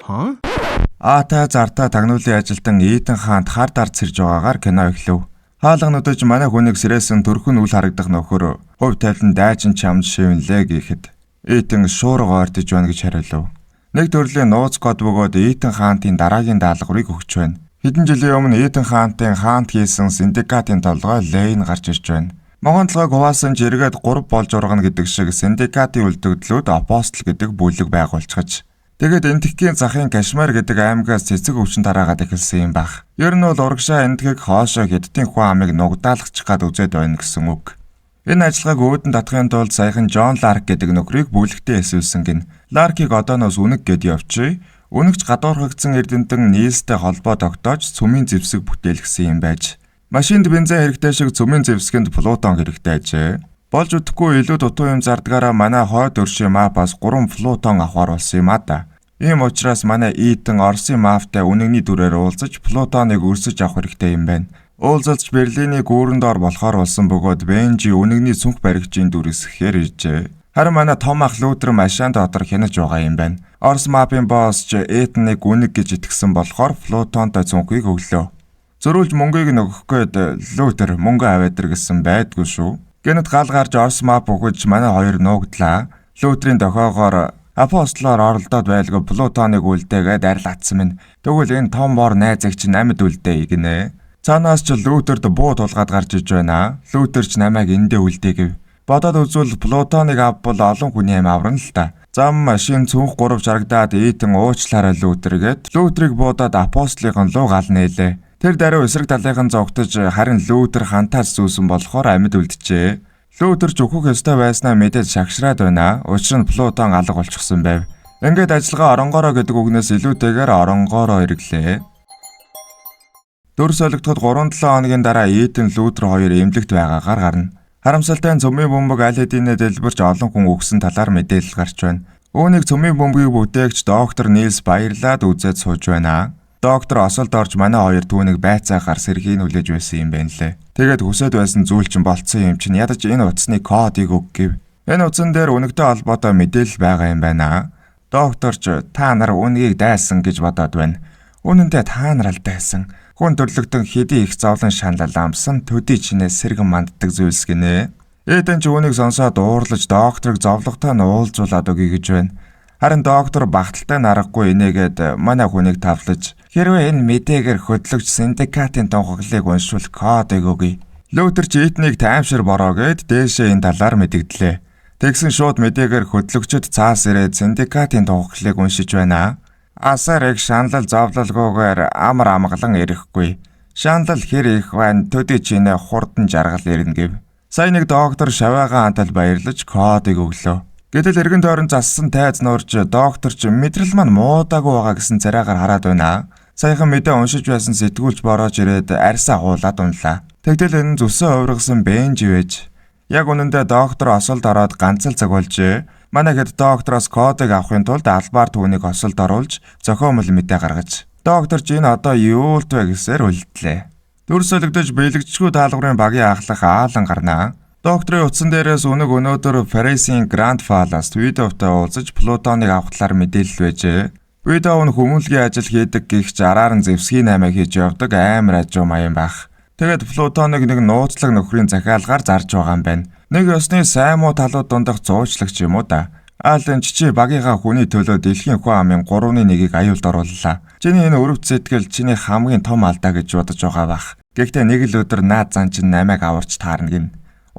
Та зартаа тагнуулын ажилтан Итан хаанд хар дард сэрж байгаагаар кино эхлэв. Хаалга нутаж манай хүнийг сэрээсэн төрхөн үл харагдах нөхөр хувь тавилан дайчин чамд шивнлээ гэхэд Итан шуурга ойртож байна гэж хариулв. Нэг төрлийн нууц код бөгөөд Итан хаантын дараагийн даалгаврыг өгч байна. Хэдэн жилийн өмнө Итан хаантын хаант хийсэн синдикатын толгой Лейн гарч ирж байна. Могон толгойг хуваасан жиргээд 3 болж ургана гэдэг шиг синдикатын үлдэгдлүүд апостол гэдэг бүлэг байгуулчихаж. Тэгээд энтхийн захын Кашмир гэдэг аймагаас цэцэг өвчин тараагаад эхэлсэн юм баг. Ер нь бол урагшаа энтхийг хоошоо хэдтийн хүн амыг нугдаалгачих гад үзээд байна гэсэн үг. Энэ ажиллагааг өөдөн татахын тулд саяхан Джон Ларк гэдэг нөхрийг бүлэгтээ эсвэлсэн гин. Ларкийг одооноос үнэг гэд явчих. Үнэгч гадуурхагдсан эрдэмтэн Нилстэй холбоо тогтоож цөмийн зэвсэг бүтээлгсэн юм байж. Машинд бензин хэрэгтэй шиг цөмийн зэвсгэнд Плутон хэрэгтэй ажээ. Болж үдэхгүй илүү дутуу юм зардгаараа манай хойд өршийн мапаас 3 Плутон авахар болсон юм да. Ийм учраас манай Итан Оросын мафтай үнэгний дүрээр уулзаж Плутоныг өрсөж авах хэрэгтэй юм байна. Уулзалж Берлиний гүүрэнд ор болохоор болсон бөгөөд Бенжи үнэгний сүнх баригчийн дүрээс ихээр иржээ. Харин манай том ах Лютер машин дотор хянаж байгаа юм байна. Орос мафийн босс Итаныг үнэг гэж итгэсэн болохоор Плутонтой цүнхийг өглөө. Зөрүүлж мөнгийг нөгөх гээд Лютер мөнгө аваад ир гэсэн байдгүй шүү. Гэнэт гал гарч Орос маф өгөж манай хоёр нуугдлаа. Лютерийн дохоогоор апостолоор оролдоод байлгүй Плутоныг үлдээгээд арилгацсан минь. Тэгвэл энэ том бор найзаг чинь амьд үлдээ гинэ. Цаанаас ч Лютерд буу тулгаад гарч иж байна. Лютер ч намайг эндээ үлдээ гэв. Бодоод үзвэл Плутоныг авбал олон хүний амь аврна л та. Зам машин цүнх 3 жаргадаад Итан уучлаарай Лютергээд Лютерийг буудаад апостолын луу гал нээлээ. Тэр даруй эсрэг талынхан зогтож харин Лютер хантаас зүүсэн болохоор амьд үлджээ. Лютер ч өөхөх ёстой байснаа мэдээд шагшраад байна. Учир нь Плутон алга болчихсон байв. Ингээд ажиллагаа оронгороо гэдэг үгнээс илүүтэйгээр оронгороо ирэглээ. Дүр солигдоход 3-7 хоногийн дараа Итан Лютер хоёр эмнэлэгт байгаагаар гарна. Харамсалтай нь цөмийн бөмбөг аль хэдийнэ дэлбэрч олон хүн өгсөн талаар мэдээлэл гарч байна. Үүнийг цөмийн бөмбөгийг бүтээгч доктор Нилс баярлаад үзээд сууж байна. Доктор осолд орж манай хоёр түүнийг байцаахаар сэргийг хүлээж байсан юм байна лээ. Тэгээд хүсэж байсан зүйл чинь болцсон юм чинь ядаж энэ утасны кодыг өг гэв. Энэ утсан дээр үнэгтэй холбоотой мэдээлэл байгаа юм байна. Доктор ч та нар үнгийг дайсан гэж бодоод байна. Үнэндээ та нар л дайсан. Хүн төрлөختөн хэдий их зовлон шаналл амсан төдий чинээс сэргэн манддаг зүйлс гинэ. Эдэн ч үүнийг сонсоод уурлаж докторыг зовлогтой нь уулзуулаад өгье гэж байна. Харин доктор багталтай нарахгүй инээгээд манай хүнийг тавлаж хэрвээ энэ мэдээгээр хөдлөгч синдикатын тунхаглалыг уншвал кодыг өгье. Лютер ч Итанийг таймшир бороо гэд дээшээ энэ талаар мэдгдлээ. Тэгсэн шууд мэдээгээр хөдлөгчд цаас ирээд синдикатын тунхаглалыг уншиж байна. Асарыг шаналл зовлолгүйгээр амар амгалан ирэхгүй. Шаналл хэр их байна төдий чинээ хурдан жаргал ирнэ гэв. Сайн нэг доктор шаваагаа хантал баярлаж кодыг өглөө. Гэтэл эргэн тойрон зассан тайз нуурж доктор ч мэдрэл маань муудаагүй байгаа гэсэн царайгаар хараад байна. Саяхан мэдээ уншиж байсан сэтгүүлч бороож ирээд арьсаа хуулаад унлаа. Тэгтэл энэ зүсээ хувиргасан Бенжи байж. Яг үнэндээ доктор осолд ороод ганц л цаг болжээ. Манай хэд доктороос кодыг авахын тулд албаар түүнийг осолд оруулж зохиомол мэдээ гаргаж. Доктор ч энэ одоо юу л вэ гэсээр үлдлээ. Дүр солигдож бэлэгчгүй даалгаврын багийн ахлах аалан гарнаа. Докторын утсан дээрээс өнөг өнөөдөр Парисын Гранд Фалаас видеотой уулзаж Плутоныг авах талаар мэдээлэл байжээ. Видео нь хүмүүнлэгийн ажил хийдэг гихч араар нь зэвсгийн наймаа хийж явдаг амар ажуу маян байх. Тэгэд Плутоныг нэг нууцлаг нөхрийн захиалгаар зарж байгаа юм байна. Нэг ёсны сайн муу талууд дундах зуучлагч юм уу да. Аалын чи багийнхаа хүний төлөө дэлхийн хүн амын 3/1-ийг аюулд орууллаа. Чиний энэ өрөвт сэтгэл чиний хамгийн том алдаа гэж бодож байгаа бах. Гэхдээ нэг л өдөр наад зан чин намайг аварч таарна гин.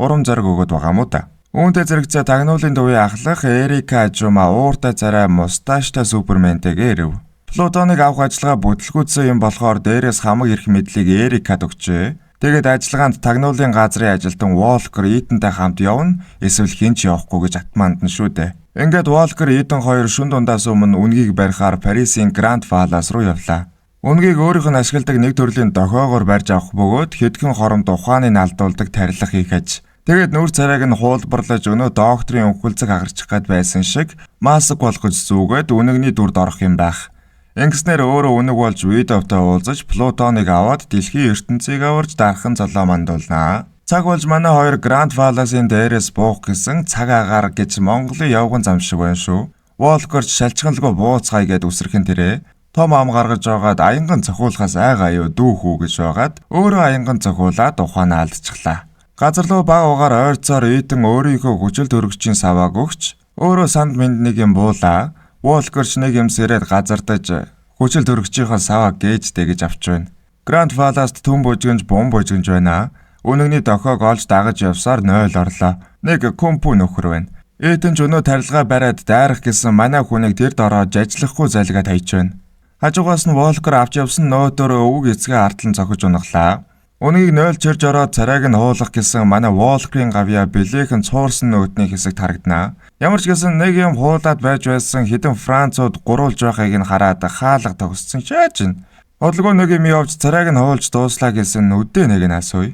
Урам зориг өгöd байгаа мó да. Үүнтэй зэрэгцээ тагнуулын төвийн ахлах Эрика Жума ууртай царай мусташтай суперментэйгээ ирэв. Плутоныг авах ажиллагаа бүтлгүүцсэн юм болохоор дээрээс хамаг их мэдлийг Эрикад өгчээ. Тэгээд ажиллагаанд тагнуулын газрын ажилтан Волкер Итантай хамт явна, эсвэл хинч явахгүй гэж атманд нь шүү дээ. Ингээд Волкер Итан хоёр шүн дундаас өмнө үнгийг барихаар Парисын Гранд Фалаас руу явлаа. Үнгийг өөрийнх нь ашигладаг нэг төрлийн дохоогоор барьж авах бөгөөд хэдхэн хоромд ухааныг алдуулдаг тарилах хийх аж. Тэгээд нүүр царайг нь хуулбарлаж өнөө докторын өнгөлцөг агарчих гад байсан шиг маск болгож зүүгээд үнэгний дүрд орох юм байх. Ингэснээр өөрөө үнэг болж видеотой уулзаж Плутоныг аваад дэлхийн ертөнцийг аварж дархан золоо мандуулнаа. Цаг болж манай хоёр Гранд Фаласын дээрээс буух гэсэн цаг агаар гэж Монголын явган зам шиг байна шүү. Волкер шалчганлгүй бууцгаая гэд үсрэхэн тэрэ том ам гаргаж байгаад аянган цохиулахаас айгаа юу дүүхүү гэж байгаад өөрөө аянган цохиулаад ухаанаа алдчихлаа. Газар руу баг угаар ойрцоор Итэн өөрийнхөө хүчил төрөгчийн савааг өгч өөрөө санд мэнд нэг юм буулаа. Волкерч нэг юм сэрээд газардаж хүчил төрөгчийнхөө савааг гээжтэй гэж авч байна. Гранд Паласт түн бужигнж бум бужигнж байна. Үнэгний дохиог олж дагаж явсаар 0 орлоо. Нэг компу нөхөр байна. Итэн ч өнөө тарилгаа бариад дайрах гэсэн манай хүнийг тэр дороод жажлахгүй залгаад хайж байна. Хажуугаас нь Волкер авч явсан нөөтөөрөө өвөг эцгээ артлан цохиж унаглаа. Үнийг 0 чирж ороод царайг нь хуулах гэсэн манай Волкерийн гавьяа бэлээхэн цуурсан нөөтний хэсэгт харагданаа. Ямар ч гэсэн нэг юм хуулаад байж байсан хэдэн Францууд гурвалж байхыг нь хараад хаалга тогссон ч яаж ин. Бодлого нэг юм явж царайг нь хуулж дууслаа гэсэн үдээ нэг нь асууя.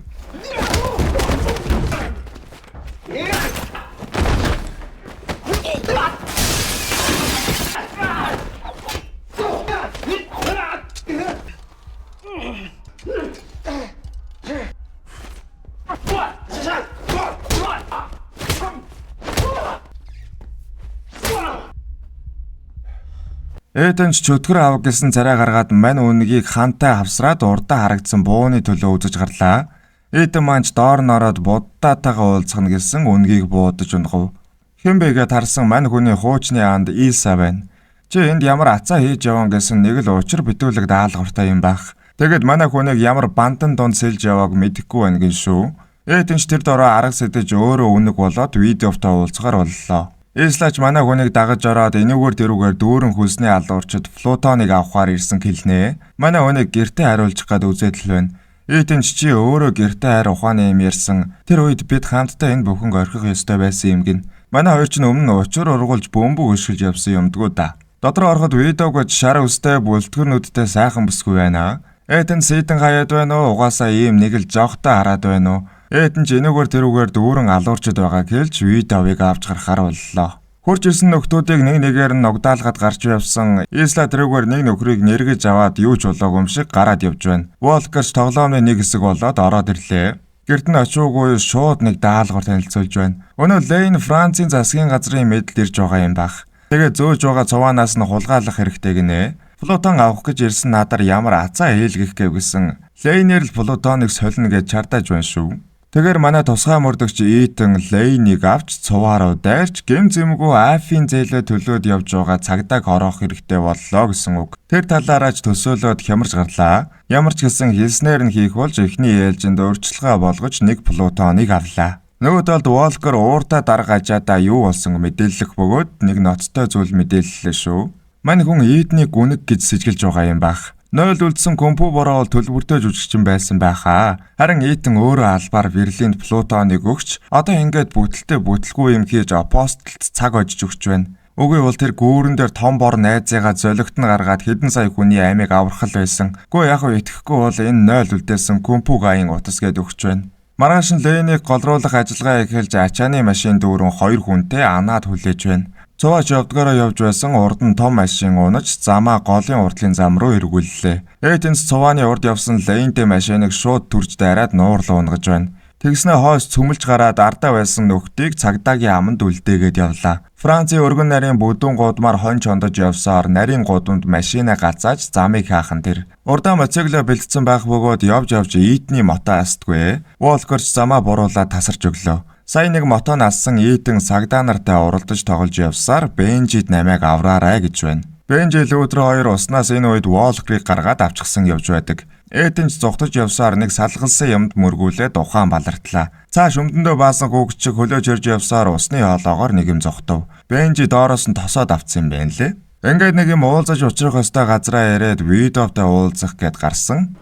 Итэн ч чөтгөр ав гэсэн царай гаргаад мань үнэгийг хантай хавсраад урдаа харагдсан бууны төлөө үзэж гарлаа. Итэн манч доор нь ороод буддаатайгаа уулзах гэсэн үнэгийг буудаж унгав. Хэмбэгээ тарсан мань хүний хуучны анд Илса байна. Чи энд ямар ацаа хийж явсан гэсэн нэг л учир битүүлэг даалгавартай юм байх. Тэгэд манай хүнийг ямар бантан донд сэлж явааг мэдэхгүй байна гин шүү. Итэн ч тэр дороо арга сэтэж өөрөө үнэг болоод видеовтой уулзахаар боллоо. Ислач манай хүнийг дагаж ороод энүүгээр дэрүүгээр дүүрэн хөлсний алуурчид Плутоныг авахар ирсэн хэлнэ. Манай хүнийг гэртээ хариулчих гээд үзээдэл байна. Итэн чи өөрөө гэртээ хайр ухааны юм ярьсан. Тэр үед бид хамтдаа энэ бүхэн орхих ёстой байсан юм гин. Манай хоёр ч өмнө учир ургуулж бөмбөг өшгөж явсан юмдгүү да. Дотроо ороход видеогод шар өстэй бүлтгэрнүүдтэй сайхан бүсгүй байна. Итэн сэтэн хаяад байна уу? Угаасаа ийм нэг л жоохтой хараад байна уу? Итэн ч энүүгээр тэрүүгээр дүүрэн алуурчид байгаа гэлж видеовыг авч гарахаар боллоо. Хурж ирсэн нөхдүүдийг нэг нэгээр нь ногдаалгаад гарч явсан Исла тэрүүгээр нэг нөхрийг нэргэж аваад юу ч болоогүй юм шиг гараад явж байна. Волкерч тоглоомны нэг хэсэг болоод ороод ирлээ. Гэрт нь очиугүй шууд нэг даалгавар танилцуулж байна. Өнөө Лейн Францын засгийн газрын мэдэлд ирж байгаа юм байх. Тэгээ зөөж байгаа цуваанаас нь хулгайлах хэрэгтэй гинэ. Плутон авах гэж ирсэн надар ямар ацаа ээлгэх гэв гэсэн Лейнэр л Плутоныг солино гэж чардаж байна шүү. Тэгэр манай тусгай мөрдөгч Итэн Лейнийг авч цуваараа дайрч гэм зэмгүй Афийн зээлээ төлөөд явж байгаа цагдаа хороох хэрэгтэй боллоо гэсэн үг. Тэр талаараа ч төсөөлөд хямарч гарлаа. Ямар ч гэсэн хэлснээр нь хийх болж эхний ээлжинд өөрчлөлгөө болгож нэг Плутоныг авлаа. Нөгөө талд Волкер ууртаа дарга ажаадаа юу болсон мэдээлэх бөгөөд нэг ноцтой зүйл мэдээллээ шүү. Мань хүн Итнийг гүнэг гэж сэжгэлж байгаа юм байх. 0 үлдсэн компу бороо төлбөртэй жүжигчин байсан байхаа. Харин Итэн өөрөө албаар Берлинд Плутоныг өгч одоо ингээд бүтэлтэй бүтлгүй юм хийж апостолд цаг ожиж өгч байна. Үгүй бол тэр гүүрэн дээр том бор найзыгаа золигт нь гаргаад хэдэн сая хүний аймыг аврахал байсан. Гэхдээ яг итгэхгүй бол энэ 0 үлдээсэн компу гаийн утас гээд өгч байна. Маргааш нь Лейнийг голруулах ажиллагаа эхэлж ачааны машин дүүрэн 2 хүнтэй анаад хүлээж байна. Цуваач явдгаараа явж байсан урд нь том машин унаж замаа голын урдлын зам руу эргүүллээ. Итэнс цувааны урд явсан Лейнтэй машиныг шууд түрж дайраад нуурлуу унгаж байна. Тэгснээ хойш цөмөлж гараад ардаа байсан нөхдийг цагдаагийн аманд үлдээгээд явлаа. Францын өргөн нарийн бүдүүн гудмаар хонч ондож явсаар нарийн гудамд машинаа гацааж замыг хаахан тэр. Урдаа моцикло бэлдсэн байх бөгөөд явж Итний мото астгүй. Волкерч замаа буруулаад тасарч өглөө. Сая нэг мото нассан Итэн цагдаа нартай уралдаж тоглож явсаар Бенжид намайг авраарай гэж байна. Бенжи лөөдрө хоёр уснаас энэ үед Волкерийг гаргаад авчихсан явж байдаг. Итэн ч зугтаж явсаар нэг салгалсан юмд мөргүүлээд ухаан балартлаа. Цааш өмдөндөө баасан хүүгч чиг хөлөөж ирж явсаар усны хоолоогоор нэг юм зогтов. Бенжи доороос нь тосоод авцсан юм байна лээ. Ингээд нэг юм уулзаж учрах ёстой газраа яриад видеовтой уулзах гэд гарсан.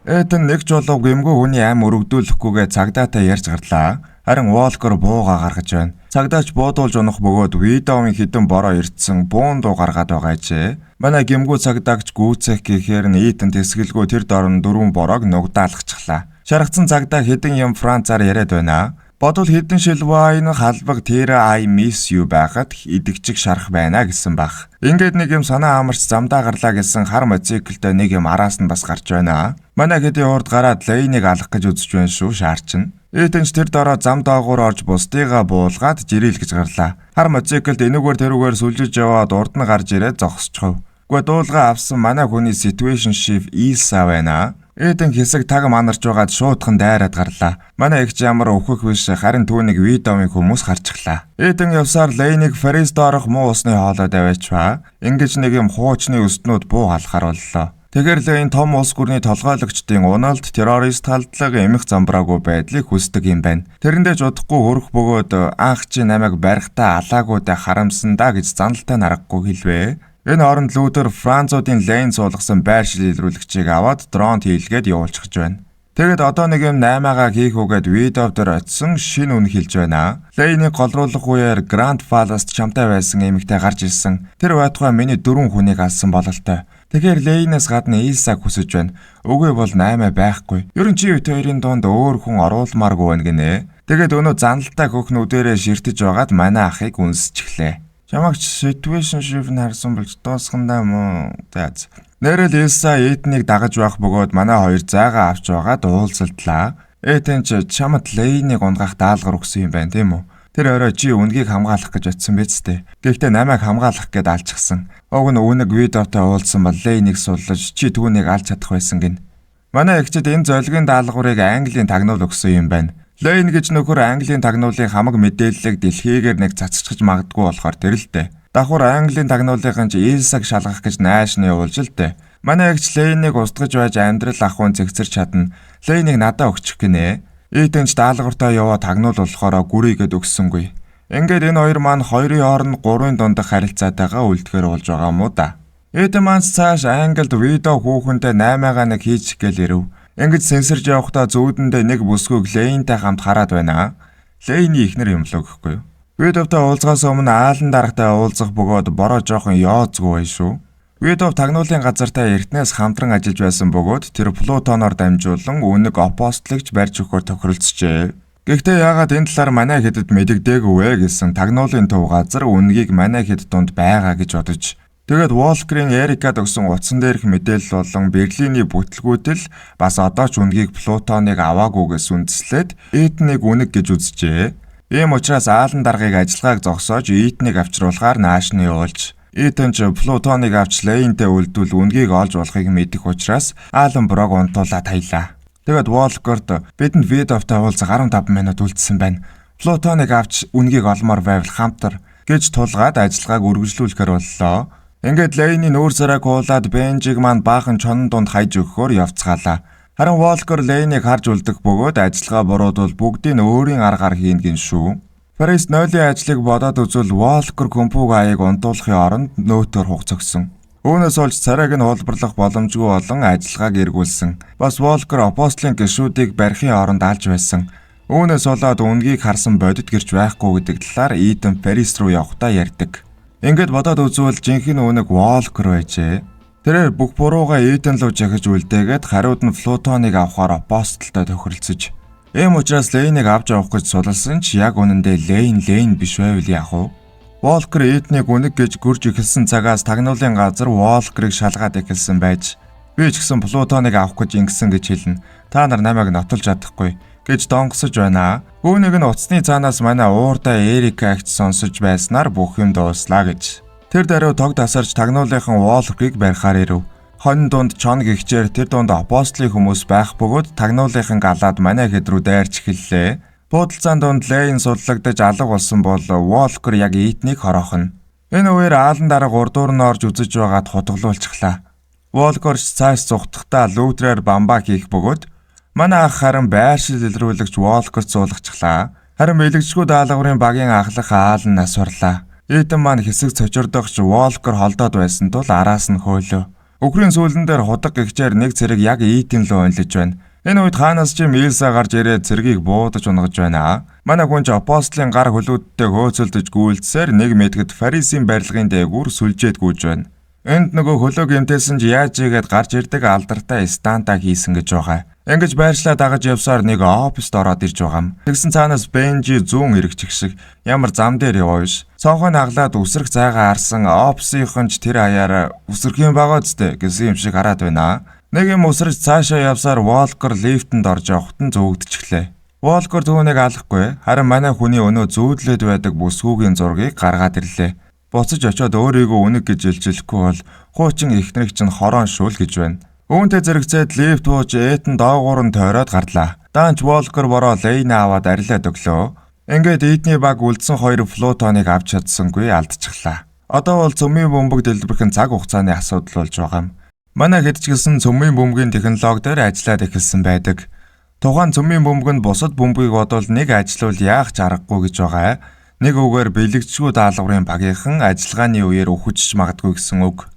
Итэн нэг жолоо гэмгүй хүний ам өргөдүүлэхгүйгээ цагдаатай ярьж гарлаа. Харин Волкер бууга гаргаж байна. Цагдаач буудуулж унах бөгөөд видеовын хідэн бороо ирдсэн буун дуу гаргаад байгаа ажээ. Манай гэмгүй цагдаагч гүйцэх гэхээр нь Итэн тэсгэлгүй тэр дорн 4 бороог нугдаалгачихлаа. Шаргацсан цагдаа хідэн юм Францаар яриад байна. Бодвол хэдэн шил вайн халбаг тэр I miss you байхад идэгчиг шарах байна гэсэн баг. Ингээд нэг юм санаа амарч замдаа гарлаа гэсэн хар мотоциклтэй нэг юм араас нь бас гарч байна. Манай хэдийн урд гараад лейнийг алах гэж үзэж байна шүү шаарчин. Итэнч тэр дороо зам доогуур орж бусдыгаа буулгаад жирээл гэж гарлаа. Хар мотоциклд энүүгээр тэрүүгээр сүлжиж яваад урд нь гарч ирээд зогсчихв. Гэхдээ дуулга авсан манай хүний situationship Илса байна. Эдэн хэсэг таг манарч байгаад шуудхан дайраад гарлаа. Манай эгч ямар өвхөх биш харин түүнийг видеомын хүмүүс харчихлаа. Эдэн явсаар лейнийг Ферис доорох муу усны хоолойд аваачваа. Ингэж нэг юм хуучны өстнүүд буу халахаар боллоо. Тэгэр лейн том улс гүрний толгойлогчдын уналд террорист халдлага эмх замбраагүй байдлыг хүсдэг юм байна. Тэрэндээ ч удахгүй хөрөх бөгөөд анх чи намайг барихтаа алаагуудаа харамсандаа гэж заналтай нарахгүй хэлвэ. Энэ оронд Лютер Француудын лейн суулгасан байр шилжүүлэгчийг аваад дронд хийлгээд явуулчихж байна. Тэгэд одоо нэг юм 8-аагаа хийх үгээд видео дээр очисон шинэ үн хэлж байна. Лейнийг голруулах үеэр Гранд Фаласт чамтай байсан эмэгтэй гарч ирсэн. Тэр байтугай миний 4 хүнийг алсан бололтой. Тэгэхээр лейнээс гадна Илсаг хүсэж байна. Үгүй бол 8 байхгүй. Ер нь чи бит хоёрын дунд өөр хүн оруулмааргүй байна гинэ. Тэгэд өнөө заналтай хөхнүүдээрээ ширтэж байгаад манай ахыг үнсчихлээ. Чамагч situationship нь харсан болж дуусгандаа мөн. Заац. Нэрэл Илса Эднийг дагаж байх бөгөөд манай хоёр зайгаа авч байгаад уулзалтлаа. Эдэн ч чамд лейнийг унгаах даалгавар өгсөн юм байна тийм үү? Тэр орой чи үнгийг хамгаалах гэж очсон биз дээ. Гэхдээ намайг хамгаалах гээд алчихсан. Уг нь үнэг видеотой уулзсан бол лейнийг суллаж чи түүнийг алж чадах байсан гин. Манай эгчид энэ золгийн даалгаврыг Английн тагнуул өгсөн юм байна. Лейн гэж нөхөр Английн тагнуулын хамаг мэдээллийг дэлхийгээр нэг цацчихж магадгүй болохоор тэр л дээ. Давхар Английн тагнуулын ч Илсаг шалгах гэж найшны явуулж л дээ. Манай эгч Лейнийг устгаж байж амьдрал ахуйн зэгцэрч чадна. Лейнийг надад өгчих гинэ. Итэнч даалгавартаа яваа тагнуул болохоор гүрийгээд өгсөнгүй. Ингээд энэ хоёр маань хоёрын хооронд 3-ын дундах харилцаатайгаа үлдэхээр болж байгаа мó да. Итэн маань цааш Англид видео хүүхэндээ 8-аагаа нэг хийчих гээл ирэв. Ингэж сенсорж явахдаа зүүдэндээ нэг бүсгүйг Лейнтэй хамт хараад байна. Лейний ихнэр юм л гэхгүй юу. Видеовтой уулзгаас өмнө аалан даргатай уулзах бөгөөд бороо жоохон яоцгүй bay шүү. Видео тагнуулын газартаа эртнээс хамтран ажиллаж байсан бөгөөд тэр Плутоноор дамжуулан үнэг апостолыгч барьж өгөхөөр тохиролцжээ. Гэхдээ яагаад энэ талаар манай хэдэд мэдэгдээгүй вэ гэсэн тагнуулын төв газар үнгийг манай хэд дунд байгаа гэж бодож тэгээд Волкерийн Эрикад өгсөн утсан дээрх мэдээлэл болон Берлиний бүтлгүүтэл бас одоо ч үнгийг Плутоныг аваагүйгээс үндслээд Эднийг үнэг гэж үзжээ. Ийм учраас аалан даргыг ажиллагааг зогсоож Эднийг авчруулахаар наашны явуулж Эдэн ч Плутоныг авч Лейнтэй үлдвэл үнгийг олж болохыг мэдэх учраас аалан брог унтуулаад хаялаа. Тэгээд Волкерт бидэнд видеовтой уулзах 15 минут үлдсэн байна. Плутоныг авч үнгийг олмоор байвал хамтар гэж тулгаад ажиллагааг үргэлжлүүлэхээр боллоо. Ингээд Лейний нүүр царайг хуулаад Бенжиг маань баахан чонон дунд хайж өгөхөөр явцгаалаа. Харин Волкер Лейнийг харж үлдэх бөгөөд ажиллагаа буруудвал бүгдийг өөрийн аргаар хийн гин шүү. Ферис нойлын ажлыг бодоод үзвэл Волкер компуг аяыг унтуулахын оронд нөөтөөр хугацогсон. Үүнээс олж царайг нь хулбарлах боломжгүй болон ажиллагааг эргүүлсэн. Бас Волкер апостолын гишүүдийг барихын оронд алж байсан. Үүнээс болоод үнгийг харсан бодит гэрч байхгүй гэдэг талаар Итэн Ферис руу явахдаа ярьдаг. Ингээд бодоод үзвэл жинхэнэ үнэг Волкер байжээ. Тэрээр бүх буруугаа Итэн руу жахиж үлдээгээд хариуд нь Плутоныг авахаар апостолтой тохиролцож. Ийм учраас Лейнийг авч явах гэж сулсан ч яг үнэндээ Лейн биш байвал яах вэ? Волкер Итнийг үнэг гэж гүрж эхэлсэн цагаас тагнуулын газар Волкерыг шалгаад эхэлсэн байж би ч гэсэн Плутоныг авах гэж ингэсэн гэж хэлнэ. Та нар намайг нотолж чадахгүй гэж донгосож байна. Үүнийг нь уцсны цаанаас манай уурдаа Эрика агч сонсож байснаар бүх юм дууслаа гэж. Тэр даруй тог тасарч тагнуулынхан Волкерыг барихаар ирэв. Хонь дунд чон гихчээр тэр дунд апостолын хүмүүс байх бөгөөд тагнуулынхан галаад манай хэд рүү дайрч эхэллээ. Буудалцаан дунд Лейн судлагдаж алга болсон бол Волкер яг Итнийг хороохон. Энэ үеэр аалан дарга урдуур нь орж үзэж байгаад хутгалуулчихлаа. Волкер цааш зүхтахтаа Лютерээр бамбаа хийх бөгөөд манай ах харин байршил илрүүлэгч Волкерт суулгачихлаа. Харин бэлэгчгүй даалгаврын багийн ахлах аалан насварлаа. Итэн маань хэсэг цочордогч Волкер холдоод байсан тул араас нь хөөлөө. Өкрийн сүүлэн дээр худаг гихчээр нэг цэрэг яг Итэн лөө унлиж байна. Энэ үед хаанаас ч Илса гарч ирээд цэргийг буудаж унгаж байна. Манай хүн ч апостолын гар хөлүүдтэй хөөцөлдөж гүйлдсээр нэг мэтгэд Фарисийн барилгын дээгүүр сүлжээд гүйж байна. Энд нөгөө хөлөө гэмтээсэн ч яаж игээд гарч ирдэг алдартай станта хийсэн гэж байгаа. Ингэж байршлаа дагаж явсаар нэг оффист ороод ирж байгаа юм. Тэгсэн цаанаас Бенжи зүүн эргэж шиг ямар зам дээр яваа биш. Цонхоо наглаад үсрэх зайгаа харсан офисынхан ч тэр хаяараа үсрэхийн байгаа зү гэсэн юм шиг хараад байна. Нэг юм үсрэж цаашаа явсаар Волкер лифтэнд орж явахт нь зүгдчихлээ. Волкер түүнийг алахгүй харин манай хүний өнөө зүүдлээд байдаг бүсгүйгийн зургийг гаргаад ирлээ. Буцаж очиод өөрийгөө үнэг гэж илжүүлэхгүй бол хуучин ихнэрэг чинь хорон шүүл гэж байна. Үүнтэй зэрэгцээд лифт бууж Этэн доогуур нь тойроод гарлаа. Даанч Волкер бороо Лейн аваад арилаад өглөө. Ингээд Этний баг үлдсэн 2 Плутоныг авч чадсангүй алдчихлаа. Одоо бол цөмийн бөмбөг дэлбэрхэн цаг хугацааны асуудал болж байгаа юм. Манай хэд ч гэсэн цөмийн бөмбөгийн технологи дээр ажиллаад эхэлсэн байдаг. Тухайн цөмийн бөмбөг нь бусад бөмбөгийг бодвол нэг ажиллавал яах ч аргагүй гэж байгаа. Нэг үгээр бэлэгчгүй даалгаврын багийнхан ажиллагааны үеэр өхөжч магадгүй гэсэн үг.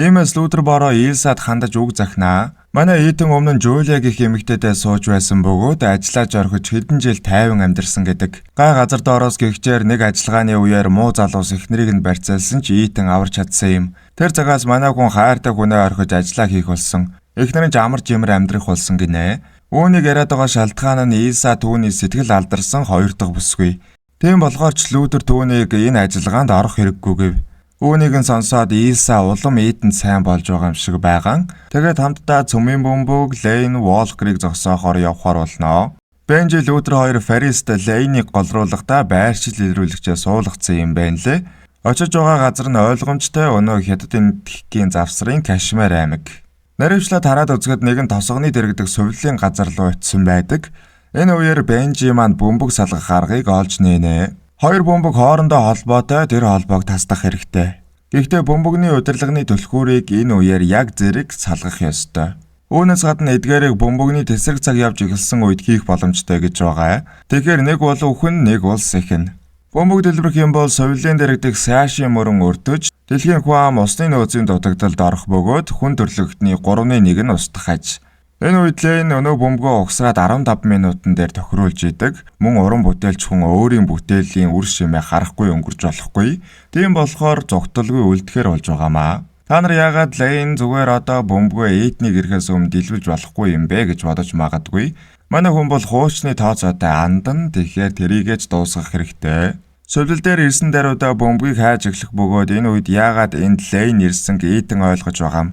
Иймээс Лютер бороо Илсад хандаж үг захнаа. Манай Этэн өмнө нь Жулия гэх эмэгтэйдээ сууж байсан бөгөөд ажиллаж орхиж хэдэн жил тайван амьдарсан гэдэг. Гай газар доороос гихчээр нэг ажиллагааны үеэр муу залуус эхнэрийг нь барьцаалсан ч Этэн аварч чадсан юм. Тэр цагаас манай хүн хайртай хүнээ орхиж ажиллаа хийх болсон. Эхнэр нь амар жимэр амьдрах болсон гинэ. Үүнийг яриад байгаа шалтгаан нь Илса түүний сэтгэл алдарсан 2 дахь бүсгүй. Тийм болохоор ч Лютер түүнийг энэ ажиллагаанд орох хэрэггүй гэв. Үүнийг нь сонсоод Илса улам Этэнд сайн болж байгаа юм шиг байгаа. Тэгээд хамтдаа цөмийн бөмбөг Лейн Волкерыг зогсоохоор явхаар болно. Бенжи Лютер хоёр Фарист Лейнийг голруулахдаа байршил илрүүлэгчээ суулгацсан юм байна лээ. Очиж байгаа газар нь ойлгомжтой өнөө хятадын тхикийн завсрын Кашмир аймаг. Наривчлаад хараад үзэхэд нэгэн тосгоны дэргэдэг сувлын газар руу очисон байдаг. Энэ үеэр Бенжи маань бөмбөг салгах аргыг олж нээнэ. 2 бөмбөг хоорондоо холбоотой тэр холбоог тасдах хэрэгтэй. Гэхдээ бөмбөгний удирдлагын түлхүүрийг энэ үеэр яг зэрэг салгах ёстой. Үүнээс гадна эдгээрийг бөмбөгний тэсрэг цаг явж эхэлсэн үед хийх боломжтой гэж байгаа. Тэгэхээр нэг бол үхэн, нэг бол сэхэн. Бөмбөг дэлбэрэх юм бол сувлын дэргэдэг сайшийн мөрөн өртөж, дэлхийн хүн ам усны нөөцийн дутагдалд орох бөгөөд хүн төрлөختний 3-1 нь устгах аж. Энэ үед Лейн өнөө бөмбөгөө угсраад 15 минутан дээр тохируулж идэг. Мөн уран бүтээлч хүн өөрийн бүтээлийн үр шимээ харахгүй өнгөрч болохгүй. Тийм болохоор зогтолгүй үлдэхэр болж байгаамаа. Та нар яагаад Лейн зүгээр одоо бөмбөгөө Этнийг ирэхээс өмнө дэлбэж болохгүй юм бэ гэж бодож магадгүй. Манай хүн бол хуучны тооцоотой андан тэгэхээр тэрийгэж дуусгах хэрэгтэй. Сувлал дээр ирсэн даруйдаа бөмбөгийг хайж эхлэх бөгөөд энэ үед яагаад энд Лейн ирсэн Этэн ойлгож байгаа юм.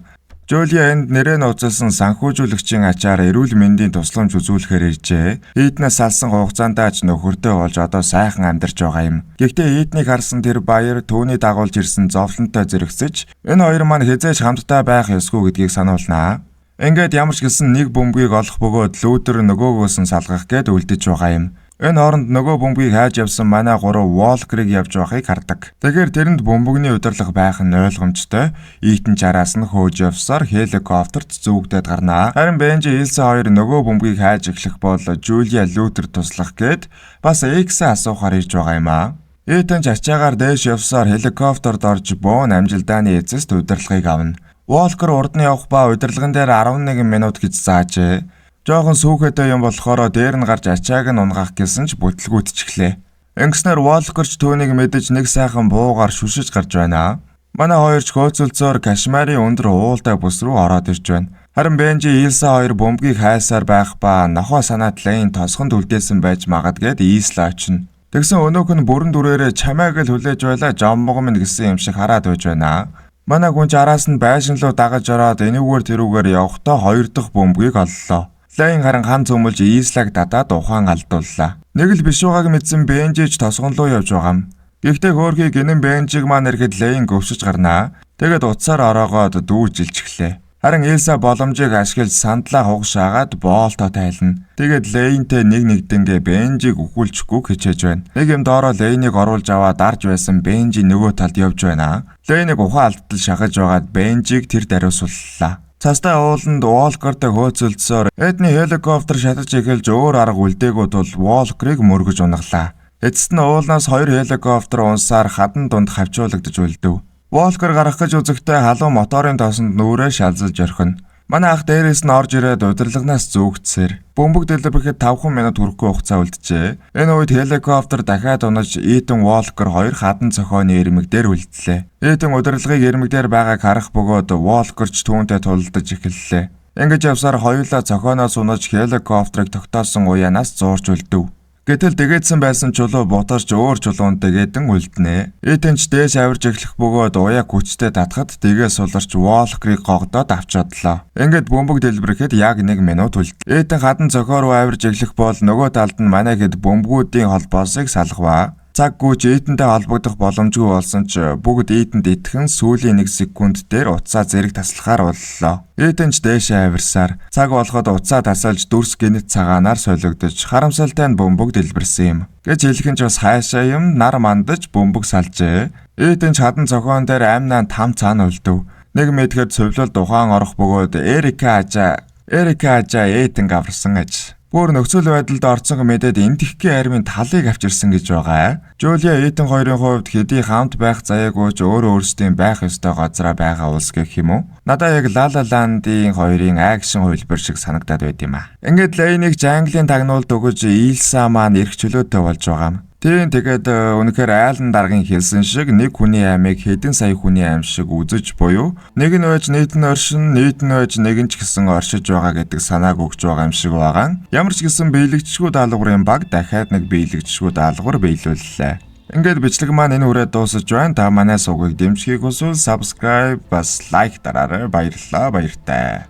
Жулия энд нэрээ нууцлсан санхүүжүүлэгчийн ачаар эрүүл мэндийн тусламж үзүүлэхээр иржээ. Этнээс салсан хугацаанд ч нөхөртэй болж одоо сайхан амьдарч байгаа юм. Гэхдээ Этнийг харсан тэр баяр түүний дагуулж ирсэн зовлонтой зэрэгсэж энэ хоёр маань хязгаарч хамтдаа байх ёсгүй гэдгийг сануулнаа. Ингээд ямар ч гэсэн нэг бөмбөгийг олох бөгөөд Лютер нөгөөгөөс нь салгах гээд үлдэж байгаа юм. Энэ хооронд нөгөө бөмбөгийг хайж явсан манай 3 Волкерыг явж байгааг хардаг. Тэгэхээр тэрэнд бөмбөгний удирлах байх нь ойлгомжтой. Этэн чараас нь хөөж явсаар хеликоптерт зүгдээд гарнаа. Харин Бенжи Илса хоёр нөгөө бөмбөгийг хайж эхлэх бол Жулия Лютер туслах гээд бас X-ээ асуухаар ирж байгаа юм аа. Этэн ч ачаагаар дээш явсаар хеликоптерт орж буун амжилдааны эцэст удирдлагыг авна. Волкер урд нь явах ба удирдлагын дээр 11 минут гэж заажээ. Жохон сүүхэтэй юм болохоор дээр нь гарч ачааг нь унгах гэсэн ч бүтлгүүтчихлээ. Ингэснээр Волкерч түүнийг мэдэж нэг сайхан буугаар шүшиж гарч байна. Манай хоёр ч хөөцөлцөөр Кашмирын өндөр уултай бүс рүү ороод ирж байна. Харин Бенжи Илса хоёр бөмбөгийг хайсаар байх ба нохоо санаад Лейн тосгонд үлдээсэн байж магадгээд Илса очино. Тэгсэн өнөөх нь бүрэн дүрээрээ чамайг л хүлээж байла жоммог минь гэсэн юм шиг хараад байж байна. Манай хүн ч араас нь байшин руу дагаж ороод энүүгээр тэрүүгээр явахдаа 2 дахь бөмбөгийг оллоо. Лейн харин хан цөмөлж Ислаг дадаад ухаан алдууллаа. Нэг л биш байгааг мэдсэн Бенжиж тосгон руу явж байгаа юм. Гэхдээ хөөрхий гинэн Бенжиг маань ирэхэд Лейн гөвшөж гарнаа. Тэгээд утсаар ороогоод дүүж илчихлээ. Харин Илса боломжийг ашиглаж сандлаа хугшаагаад боолтоо тайлна. Тэгээд Лейнтэй нэгдэнгээ Бенжиг өгүүлчихгүй хичээж байна. Нэг юм доороо Лейнийг оруулж аваад дарж байсан Бенжи нөгөө талд явж байна. Лейнийг ухаан алдтал шахаж байгаад Бенжиг тэр даруйсууллаа. Цастай ууланд Волкертэй хөөцөлдсөөр Этний хеликоптер шатаж эхэлж өөр арга үлдээгүүд бол Волкерыг мөргөж унаглаа. Эцэст нь уулнаас 2 хеликоптер унсаар хадан дунд хавчуулагдаж үлдэв. Волкер гарах гэж үзэхдээ халуун моторын тосонд нүрээ шалзалж орхино. Манай ах дээрээс нь орж ирээд удирдлагынаас зүгтсээр бөмбөг дэлбэрэхэд 5 минут хүрэхгүй хугацаа үлджээ. Энэ үед хеликоптер дахиад унаж Этэн Волкер хоёр хадан цохооны ирмэг дээр үлдлээ. Этэн удирдлагыг ирмэг дээр байгааг харах бөгөөд Волкерч түүнтэй тулалдаж эхэллээ. Ингэж явсаар хоёулаа зохионоос унаж хеликоптерыг тогтоосон уяанаас зуурж үлдэв. Гэтэл дэгээдсэн байсан чулуу бутарч өөр чулуунд дэгээдэн үлднэ. Итэнч дээш авирж эхлэх бөгөөд уяа хүчтэй татхад дэгээ суларч Волкрийг гогдоод авчаадлаа. Ингээд бөмбөг дэлбэрэхэд яг 1 минут үлд. Итэн хадан зохио руу авирж эхлэх бол нөгөө талд нь манайхэд бөмбөгүүдийн холбоосыг салгаваа. Цаг гүйж Итэнтэй холбогдох боломжгүй болсон ч бүгд Итэнд итгэн сүүлийн 1 секунд дээр утсаа зэрэг таслахаар боллоо. Итэнч дээшээ авирсаар цаг болоход утсаа тасалж дүрс гинэт цагаанаар солигдож харамсалтай нь бөмбөг дэлбэрсэн юм. Гэж хэлэх нь ч бас хайшаа юм нар мандаж бөмбөг салжээ. Итэнч хадан зохион дээр амнаа там цаана үлдэв. Нэг мэдэхэд цовлол ухаан орох бөгөөд Эрика ажаа Итэн гаварсан аж. Бүр нөхцөл байдалд орцсон мэдээд энтхгийн армийн талыг авчирсан гэж байгаа. Жулия Итэн хоёрын хувьд хэдий хамт байх заяагүй ч өөрсдийн байх ёстой газараа байгаа улс гэх юм уу? Надаа яг La La Land-ийн хоёрын акшн хувилбар шиг санагдаад байд юм аа. Ингээд Лейнийг Жанглийн тагнуулд өгөж Илса маань эрх чөлөөтэй болж байгаа юм. Тэгээд үнэхээр айлан даргын хэлсэн шиг нэг хүний аймыг хэдэн сая хүний аим шиг үзэж буюу нэг нь байж нийт нь оршин, нийт нь байж нэгэн ч гэсэн оршиж байгаа гэдэг санааг өгч байгаа юм шиг байгаа. Ямар ч гэсэн биелэгчгүй даалгаврын баг дахиад нэг биелэгчгүй даалгавар биелүүллээ. Ингээд бичлэг маань энэ үрээд дуусаж байна. Та манай сувгийг дэмжихийг хүсвэл subscribe бас лайк дараарай. Баярлалаа, баяртай.